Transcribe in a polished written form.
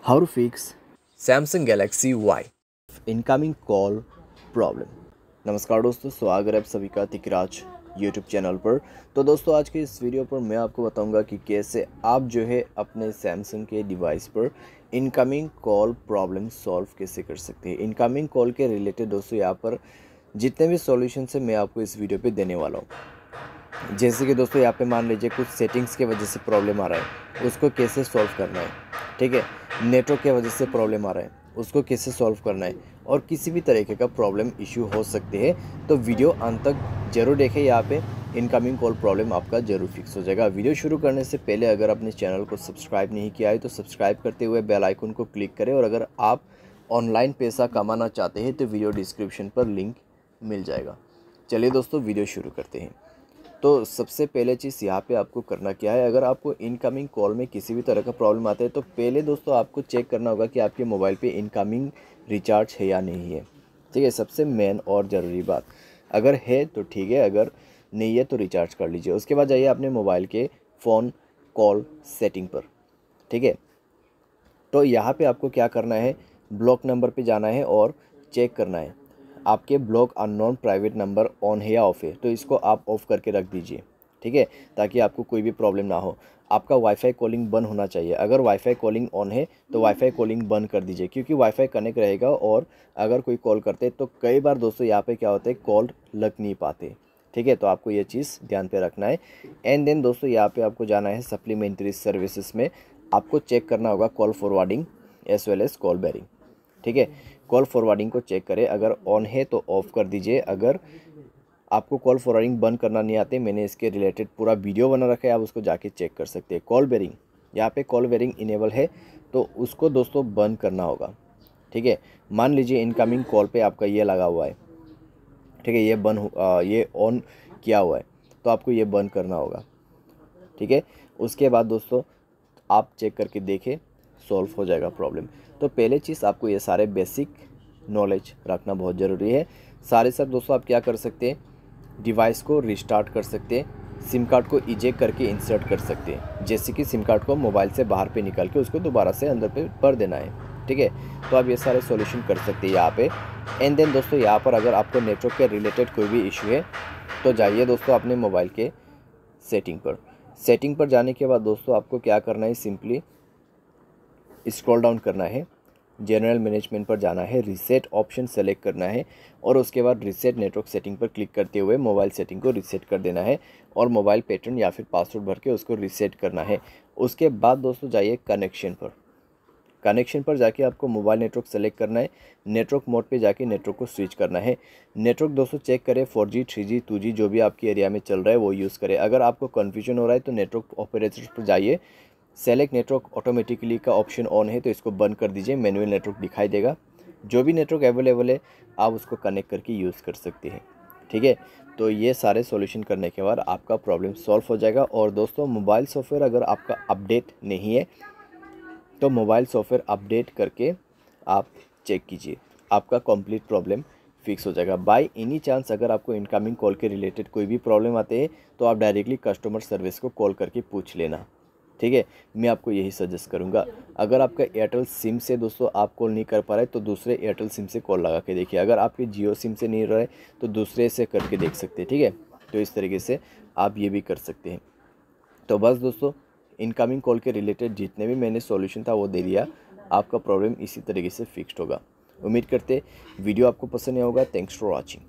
How to fix Samsung Galaxy Y। Incoming call problem. नमस्कार दोस्तों, स्वागत है आप सभी का तिकराज यूट्यूब चैनल पर। तो दोस्तों, आज के इस वीडियो पर मैं आपको बताऊंगा कि कैसे आप जो है अपने सैमसंग के डिवाइस पर इनकमिंग कॉल प्रॉब्लम सॉल्व कैसे कर सकते हैं। इनकमिंग कॉल के रिलेटेड दोस्तों यहाँ पर जितने भी सॉल्यूशन है मैं आपको इस वीडियो पे देने वाला हूँ। जैसे कि दोस्तों यहाँ पे मान लीजिए कुछ सेटिंग्स के वजह से प्रॉब्लम आ रहा है, उसको कैसे सॉल्व करना है। ठीक है, नेटवर्क के वजह से प्रॉब्लम आ रहा है, उसको कैसे सॉल्व करना है, और किसी भी तरीके का प्रॉब्लम इशू हो सकते हैं। तो वीडियो अंत तक जरूर देखें, यहाँ पे इनकमिंग कॉल प्रॉब्लम आपका जरूर फिक्स हो जाएगा। वीडियो शुरू करने से पहले अगर आपने चैनल को सब्सक्राइब नहीं किया है तो सब्सक्राइब करते हुए बेल आइकन को क्लिक करें, और अगर आप ऑनलाइन पैसा कमाना चाहते हैं तो वीडियो डिस्क्रिप्शन पर लिंक मिल जाएगा। चलिए दोस्तों, वीडियो शुरू करते हैं। तो सबसे पहले चीज़ यहाँ पे आपको करना क्या है, अगर आपको इनकमिंग कॉल में किसी भी तरह का प्रॉब्लम आता है तो पहले दोस्तों आपको चेक करना होगा कि आपके मोबाइल पे इनकमिंग रिचार्ज है या नहीं है। ठीक है, सबसे मेन और ज़रूरी बात, अगर है तो ठीक है, अगर नहीं है तो रिचार्ज कर लीजिए। उसके बाद जाइए अपने मोबाइल के फ़ोन कॉल सेटिंग पर। ठीक है, तो यहाँ पे आपको क्या करना है, ब्लॉक नंबर पे जाना है और चेक करना है आपके block unknown private number on है या ऑफ है। तो इसको आप ऑफ करके रख दीजिए। ठीक है, ताकि आपको कोई भी प्रॉब्लम ना हो। आपका वाईफाई कॉलिंग बंद होना चाहिए। अगर वाईफाई कॉलिंग ऑन है तो वाईफाई कॉलिंग बंद कर दीजिए, क्योंकि वाईफाई कनेक्ट रहेगा और अगर कोई कॉल करते तो कई बार दोस्तों यहाँ पे क्या होता है, कॉल लग नहीं पाते। ठीक है, तो आपको ये चीज़ ध्यान पे रखना है। एंड देन दोस्तों यहाँ पे आपको जाना है सप्लीमेंट्री सर्विसेज में। आपको चेक करना होगा call forwarding as well as call barring. ठीक है, कॉल फॉरवर्डिंग को चेक करें, अगर ऑन है तो ऑफ़ कर दीजिए। अगर आपको कॉल फॉरवर्डिंग बंद करना नहीं आते, मैंने इसके रिलेटेड पूरा वीडियो बना रखा है, आप उसको जाके चेक कर सकते हैं। कॉल बेरिंग, यहाँ पे कॉल बेरिंग इनेबल है तो उसको दोस्तों बंद करना होगा। ठीक है, मान लीजिए इनकमिंग कॉल पे आपका ये लगा हुआ है। ठीक है, ये ऑन किया हुआ है तो आपको ये बंद करना होगा। ठीक है, उसके बाद दोस्तों आप चेक करके देखें, सॉल्व हो जाएगा प्रॉब्लम। तो पहले चीज़ आपको ये सारे बेसिक नॉलेज रखना बहुत ज़रूरी है। सारे साथ दोस्तों आप क्या कर सकते हैं, डिवाइस को रिस्टार्ट कर सकते हैं, सिम कार्ड को इजेक्ट करके इंसर्ट कर सकते हैं। जैसे कि सिम कार्ड को मोबाइल से बाहर पे निकाल के उसको दोबारा से अंदर पे भर देना है। ठीक है, तो आप ये सारे सॉल्यूशन कर सकते हैं यहाँ पे। एंड देन दोस्तों यहाँ पर अगर आपको नेटवर्क के रिलेटेड कोई भी इशू है तो जाइए दोस्तों अपने मोबाइल के सेटिंग पर। सेटिंग पर जाने के बाद दोस्तों आपको क्या करना है, सिंपली स्क्रॉल डाउन करना है, जनरल मैनेजमेंट पर जाना है, रीसेट ऑप्शन सेलेक्ट करना है, और उसके बाद रीसेट नेटवर्क सेटिंग पर क्लिक करते हुए मोबाइल सेटिंग को रीसेट कर देना है, और मोबाइल पैटर्न या फिर पासवर्ड भर के उसको रीसेट करना है। उसके बाद दोस्तों जाइए कनेक्शन पर। कनेक्शन पर जाके आपको मोबाइल नेटवर्क सेलेक्ट करना है, नेटवर्क मोड पे जाके नेटवर्क को स्विच करना है। नेटवर्क दोस्तों चेक करें 4G 3G 2G जो भी आपके एरिया में चल रहा है वो यूज़ करें। अगर आपको कन्फ्यूजन हो रहा है तो नेटवर्क ऑपरेटर पर जाइए, सेलेक्ट नेटवर्क ऑटोमेटिकली का ऑप्शन ऑन है तो इसको बंद कर दीजिए, मैनुअल नेटवर्क दिखाई देगा। जो भी नेटवर्क अवेलेबल है आप उसको कनेक्ट करके यूज़ कर सकते हैं। ठीक है, तो ये सारे सॉल्यूशन करने के बाद आपका प्रॉब्लम सॉल्व हो जाएगा। और दोस्तों मोबाइल सॉफ्टवेयर अगर आपका अपडेट नहीं है तो मोबाइल सॉफ्टवेयर अपडेट करके आप चेक कीजिए, आपका कंप्लीट प्रॉब्लम फिक्स हो जाएगा। बाय एनी चांस अगर आपको इनकमिंग कॉल के रिलेटेड कोई भी प्रॉब्लम आते हैं तो आप डायरेक्टली कस्टमर सर्विस को कॉल करके पूछ लेना। ठीक है, मैं आपको यही सजेस्ट करूंगा। अगर आपका एयरटेल सिम से दोस्तों आप कॉल नहीं कर पा रहे तो दूसरे एयरटेल सिम से कॉल लगा के देखिए। अगर आपके जियो सिम से नहीं रहे तो दूसरे से करके देख सकते हैं। ठीक है, तो इस तरीके से आप ये भी कर सकते हैं। तो बस दोस्तों, इनकमिंग कॉल के रिलेटेड जितने भी मैंने सॉल्यूशन था वो दे दिया, आपका प्रॉब्लम इसी तरीके से फिक्स्ड होगा। उम्मीद करते वीडियो आपको पसंद आया होगा। Thanks for watching.